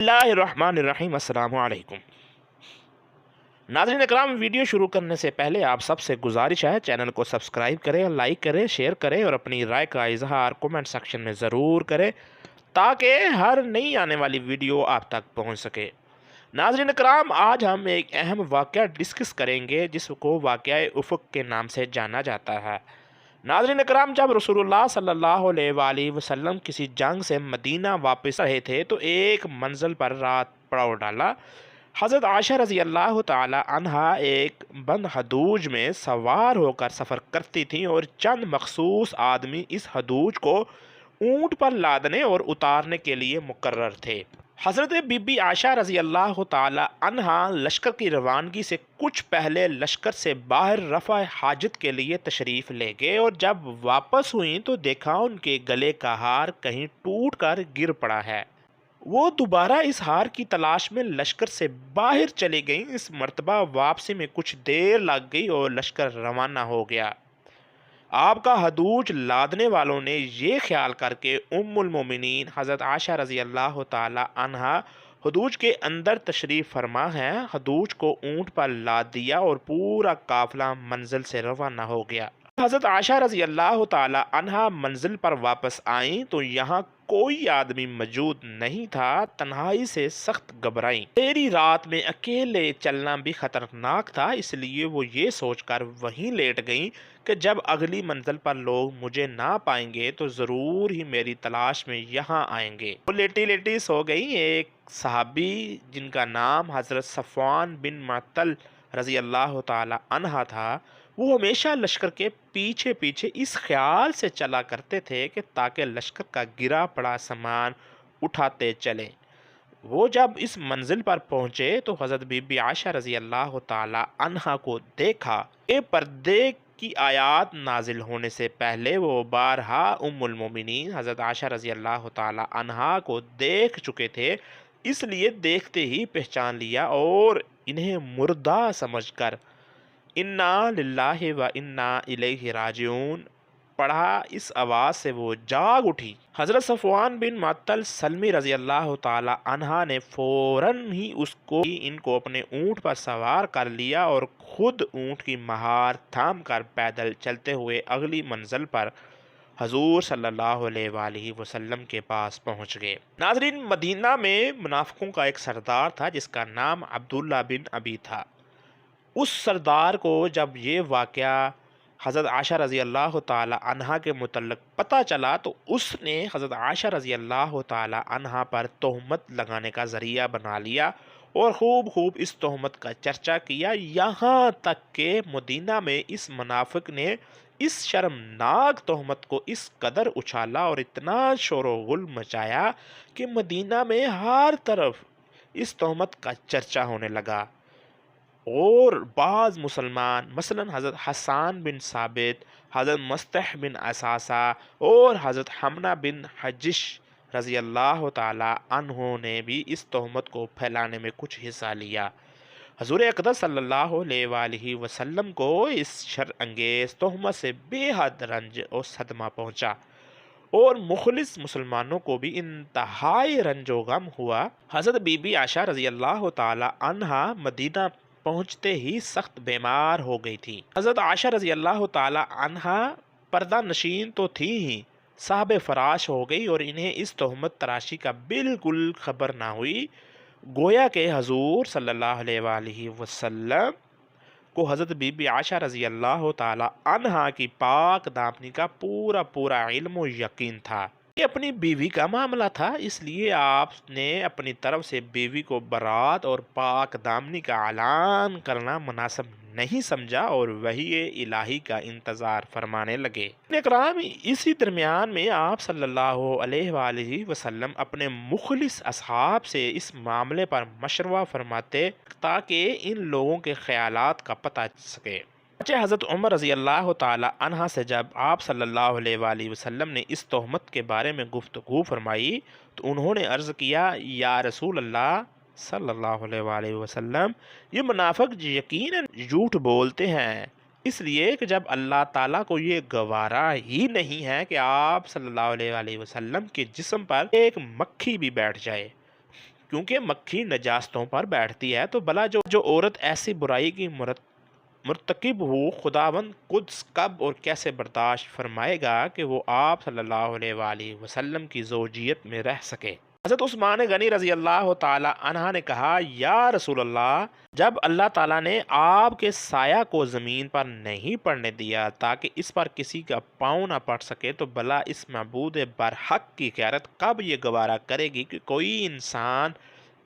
बिस्मिल्लाहिर्रहमानिर्रहीम। अस्सलामु अलैकुम। नाज़रीन इकराम, वीडियो शुरू करने से पहले आप सबसे गुजारिश है चैनल को सब्सक्राइब करें, लाइक करें, शेयर करें और अपनी राय का इजहार कमेंट सेक्शन में ज़रूर करें ताकि हर नई आने वाली वीडियो आप तक पहुंच सके। नाज़रीन इकराम, आज हम एक अहम वाक़या डिस्कस करेंगे जिसको वाक़या उफ़ुक़ के नाम से जाना जाता है। नाज़रीन इकराम, जब रसूलुल्लाह सल्लल्लाहु अलैहि वसल्लम किसी जंग से मदीना वापस रहे थे तो एक मंजिल पर रात पड़ाव डाला। हज़रत आयशा रज़ी अल्लाह ताला अन्हा एक बंद हदूज में सवार होकर सफ़र करती थीं और चंद मखसूस आदमी इस हदूज को ऊँट पर लादने और उतारने के लिए मुकर्रर थे। हज़रत बीबी आयशा रज़ी अल्लाह ताला अन्हा लश्कर की रवानगी से कुछ पहले लश्कर से बाहर रफ़ा हाजत के लिए तशरीफ़ ले गए और जब वापस हुई तो देखा उनके गले का हार कहीं टूट कर गिर पड़ा है। वो दोबारा इस हार की तलाश में लश्कर से बाहर चली गईं। इस मर्तबा वापसी में कुछ देर लग गई और लश्कर रवाना हो गया। आपका हदूज लादने वालों ने ये ख्याल करके उम्मुल मोमिनीन हज़रत आयशा रज़ी अल्लाह ताला अन्हा हदूज के अंदर तशरीफ़ फरमा है, हदूज को ऊँट पर लाद दिया और पूरा काफ़िला मंजिल से रवाना हो गया। हज़रत आयशा रज़ी अल्लाह ताला अन्हा मंजिल पर वापस आईं तो यहाँ कोई आदमी मौजूद नहीं था। तन्हाई से सख्त घबराईं। तेरी रात में अकेले चलना भी खतरनाक था, इसलिए वो ये सोचकर वहीं लेट गईं कि जब अगली मंजिल पर लोग मुझे ना पाएंगे तो ज़रूर ही मेरी तलाश में यहाँ आएंगे। वो लेटी लेटी सो गई। एक सहाबी जिनका नाम हज़रत सफ़वान बिन मुअत्तल रज़ी अल्लाह ताला अन्हा था, वो हमेशा लश्कर के पीछे पीछे इस ख्याल से चला करते थे कि ताकि लश्कर का गिरा पड़ा सामान उठाते चलें। वो जब इस मंजिल पर पहुँचे तो हज़रत बीबी आयशा रज़ी अल्लाह ताला अन्हा को देखा। ये पर्दे की आयत नाजिल होने से पहले वो बारहा उम्मुल मोमिनीन हज़रत आयशा रज़ी अल्लाह ताला अन्हा को देख चुके थे, इसलिए देखते ही पहचान लिया और इन्हें मुर्दा समझकर इन्ना लिल्लाहि व इन्ना इलैहि राजिऊन पढ़ा। इस आवाज़ से वो जाग उठी। हज़रत सफ़वान बिन मुअत्तल सलमी रज़ी अल्लाह ताला अन्हा ने फ़ौरन ही इनको अपने ऊँट पर सवार कर लिया और खुद ऊँट की महार थाम कर पैदल चलते हुए अगली मंजिल पर हजूर सल्लल्लाहु अलैहि वसल्लम के पास पहुँच गए। नाज़रीन, मदीना में मुनाफ़िकों का एक सरदार था जिसका नाम अब्दुल्ला बिन अबी था। उस सरदार को जब ये वाक़या हज़रत आयशा रज़ी अल्लाह ताला अन्हा के मुतल्लिक़ पता चला तो उसने हज़रत आयशा रज़ी अल्लाह ताला अन्हा पर तोहमत लगाने का ज़रिया बना लिया और खूब इस तोहमत का चर्चा किया। यहाँ तक कि मदीना में इस मुनाफिक ने इस शर्मनाक तोहमत को इस कदर उछाला और इतना शोर व गुल मचाया कि मदीना में हर तरफ इस तोहमत का चर्चा होने लगा। और बाज़ मुसलमान मसलन हज़रत हसन बिन साबित, हज़रत मस्तह बिन असासा और हज़रत हमना बिन हजिश रज़ी अल्लाह ताला अन्हों ने भी इस तोहमत को फैलाने में कुछ हिस्सा लिया। हज़ूर अक़दस सल्लल्लाहु अलैहि वसल्लम को इस शर अंगेज़ तोहमत से बेहद रंज और सदमा पहुँचा और मुखलिस मुसलमानों को भी इंतहाई रंजो गम हुआ। हज़रत बीबी आयशा रज़ी अल्लाह ताला अन्हा मदीना पहुँचते ही सख्त बीमार हो गई थी। हज़रत आयशा रज़ी अल्लाह ताला अन्हा पर्दा नशीन तो थी ही, साहब फराश हो गई और इन्हें इस तोहमत तराशी का बिल्कुल खबर ना हुई। गोया के हजूर सल्लल्लाहु अलैहि वसल्लम को हज़रत बीबी आयशा रज़ी अल्लाह ताला अन्हा की पाक दामनी का पूरा इल्म व यकीन था। ये अपनी बीवी का मामला था, इसलिए आपने अपनी तरफ से बीवी को बरात और पाक दामनी का ऐलान करना मुनासिब नहीं समझा और वही इलाही का इंतज़ार फरमाने लगे। इकराम, इसी दरमियान में आप सल्लल्लाहु अलैहि वसल्लम अपने मुखलिस असहाब से इस मामले पर मशवरा फरमाते ताकि इन लोगों के ख्यालात का पता सके। हज़रत उमर रज़ी अल्लाह ताला अन्हा से जब आप सल्लल्लाहु अलैहि वसल्लम ने इस तोहमत के बारे में गुफ्तगू फरमाई तो उन्होंने अर्ज़ किया, या रसूल अल्लाह सल्लल्लाहु अलैहि वसल्लम, ये मुनाफिक यकीनन झूठ बोलते हैं, इसलिए कि जब अल्लाह ताला को ये गवारा ही नहीं है कि आप सल्लल्लाहु अलैहि वसल्लम के जिस्म पर एक मक्खी भी बैठ जाए کیونکہ مکھی نجاستوں پر بیٹھتی ہے، تو بلا جو عورت ایسی برائی کی مرتکب ہو، خداوند قدس کب اور کیسے برداشت فرمائے گا کہ وہ آپ صلی اللہ علیہ وآلہ وسلم کی زوجیت میں رہ سکے۔ حضرت عثمان غنی رضی اللہ تعالی عنہ نے کہا، یا رسول اللہ، جب اللہ تعالیٰ نے آپ کے سایہ کو زمین پر نہیں پڑنے دیا تاکہ اس پر کسی کا پاؤں نہ پڑ سکے، تو بلا اس معبود برحق کی غیرت کب یہ گوارا کرے گی کہ کوئی انسان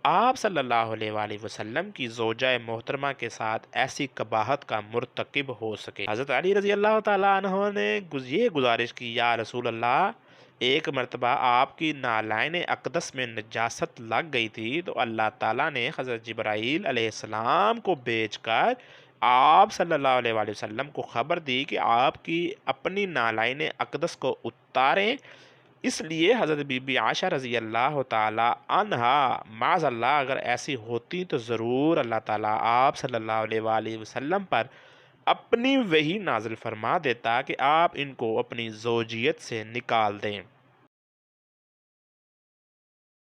آپ صلی اللہ علیہ وآلہ وسلم کی زوجہ محترمہ کے ساتھ ایسی قباحت کا مرتکب ہو سکے۔ حضرت علی رضی اللہ تعالیٰ عنہ نے یہ گزارش کی، یا رسول اللہ، ایک مرتبہ آپ کی نالائن اقدس میں نجاست لگ گئی تھی، تو اللہ تعالیٰ نے حضرت جبرائیل علیہ السلام کو بھیج کر آپ صلی اللہ علیہ وآلہ وسلم کو خبر دی کہ آپ کی اپنی نالائن اقدس کو اتاریں۔ اس لیے حضرت بی بی عائشہ رضی اللہ تعالیٰ عنہا معاذ اللہ اگر ایسی ہوتی تو ضرور اللہ تعالیٰ آپ صلی اللہ علیہ وآلہ وسلم پر اپنی وحی نازل فرما دیتا کہ آپ ان کو اپنی زوجیت سے نکال دیں۔